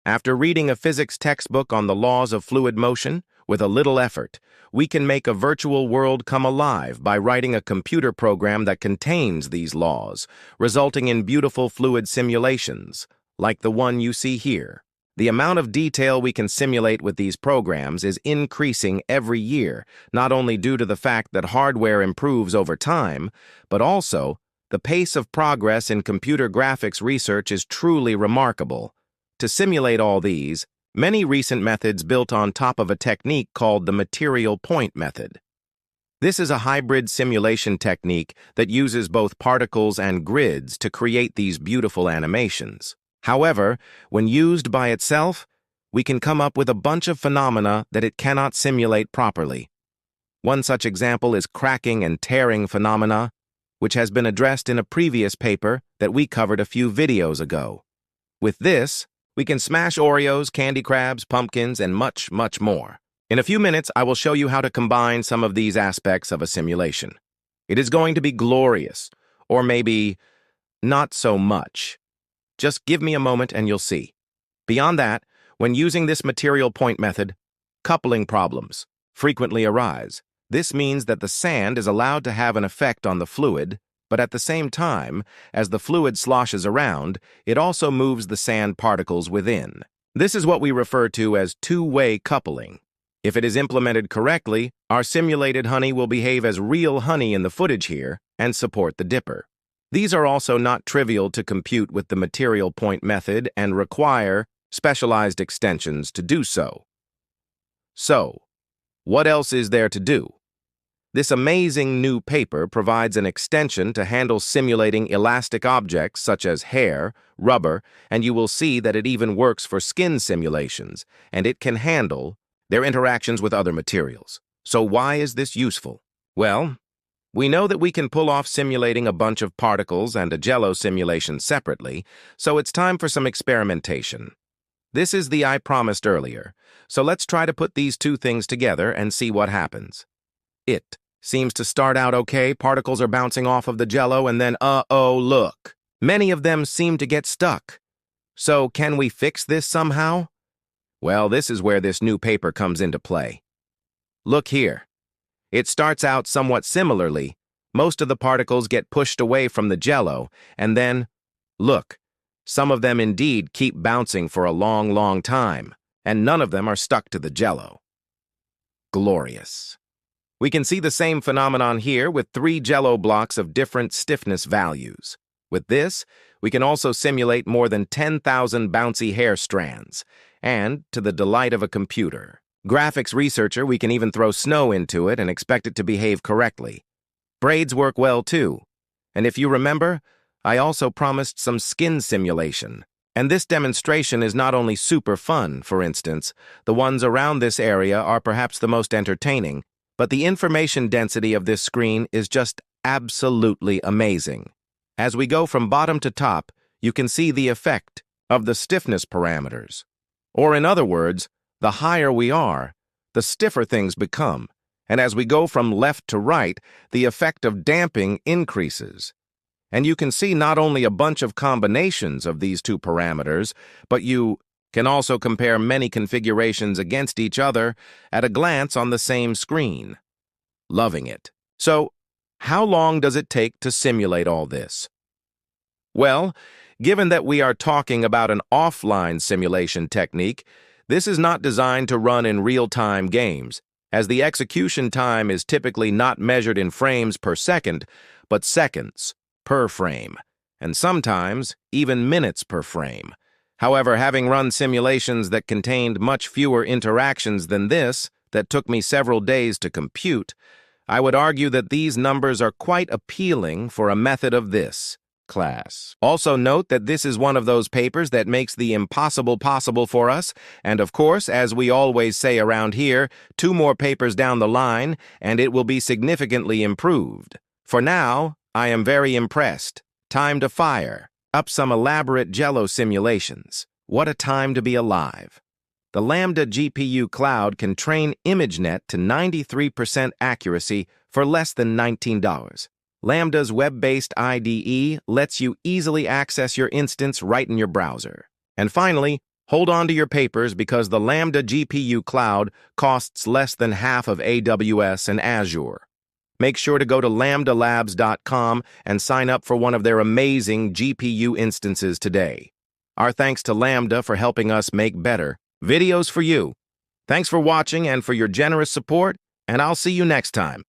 After reading a physics textbook on the laws of fluid motion, with a little effort, we can make a virtual world come alive by writing a computer program that contains these laws, resulting in beautiful fluid simulations, like the one you see here. The amount of detail we can simulate with these programs is increasing every year, not only due to the fact that hardware improves over time, but also the pace of progress in computer graphics research is truly remarkable. To simulate all these, many recent methods built on top of a technique called the material point method. This is a hybrid simulation technique that uses both particles and grids to create these beautiful animations. However, when used by itself, we can come up with a bunch of phenomena that it cannot simulate properly. One such example is cracking and tearing phenomena, which has been addressed in a previous paper that we covered a few videos ago. With this, we can smash Oreos, candy crabs, pumpkins, and much, much more. In a few minutes, I will show you how to combine some of these aspects of a simulation. It is going to be glorious, or maybe not so much. Just give me a moment and you'll see. Beyond that, when using this material point method, coupling problems frequently arise. This means that the sand is allowed to have an effect on the fluid, but at the same time, as the fluid sloshes around, it also moves the sand particles within. This is what we refer to as two-way coupling. If it is implemented correctly, our simulated honey will behave as real honey in the footage here and support the dipper. These are also not trivial to compute with the material point method and require specialized extensions to do so. So, what else is there to do? This amazing new paper provides an extension to handle simulating elastic objects such as hair, rubber, and you will see that it even works for skin simulations, and it can handle their interactions with other materials. So why is this useful? Well, we know that we can pull off simulating a bunch of particles and a jello simulation separately, so it's time for some experimentation. This is the I promised earlier, so let's try to put these two things together and see what happens. It seems to start out okay, particles are bouncing off of the jello, and then look. Many of them seem to get stuck. So can we fix this somehow? Well, this is where this new paper comes into play. Look here. It starts out somewhat similarly. Most of the particles get pushed away from the jello, and then, look, some of them indeed keep bouncing for a long, long time, and none of them are stuck to the jello. Glorious. We can see the same phenomenon here with 3 jello blocks of different stiffness values. With this, we can also simulate more than 10,000 bouncy hair strands, and, to the delight of a computer graphics researcher, we can even throw snow into it and expect it to behave correctly. Braids work well too. And if you remember, I also promised some skin simulation. And this demonstration is not only super fun, for instance, the ones around this area are perhaps the most entertaining, but the information density of this screen is just absolutely amazing. As we go from bottom to top, you can see the effect of the stiffness parameters. Or in other words, the higher we are, the stiffer things become, and as we go from left to right, the effect of damping increases. And you can see not only a bunch of combinations of these two parameters, but you can also compare many configurations against each other at a glance on the same screen. Loving it. So, how long does it take to simulate all this? Well, given that we are talking about an offline simulation technique, this is not designed to run in real-time games, as the execution time is typically not measured in frames per second, but seconds per frame, and sometimes even minutes per frame. However, having run simulations that contained much fewer interactions than this, that took me several days to compute, I would argue that these numbers are quite appealing for a method of this class. Also note that this is one of those papers that makes the impossible possible for us, and of course, as we always say around here, 2 more papers down the line, and it will be significantly improved. For now, I am very impressed. Time to fire up some elaborate jello simulations. What a time to be alive. The Lambda GPU cloud can train ImageNet to 93% accuracy for less than $19. Lambda's web-based IDE lets you easily access your instance right in your browser. And finally, Hold on to your papers because the Lambda GPU cloud costs less than half of AWS and Azure. Make sure to go to lambdalabs.com and sign up for one of their amazing GPU instances today. Our thanks to Lambda for helping us make better videos for you. Thanks for watching and for your generous support, and I'll see you next time.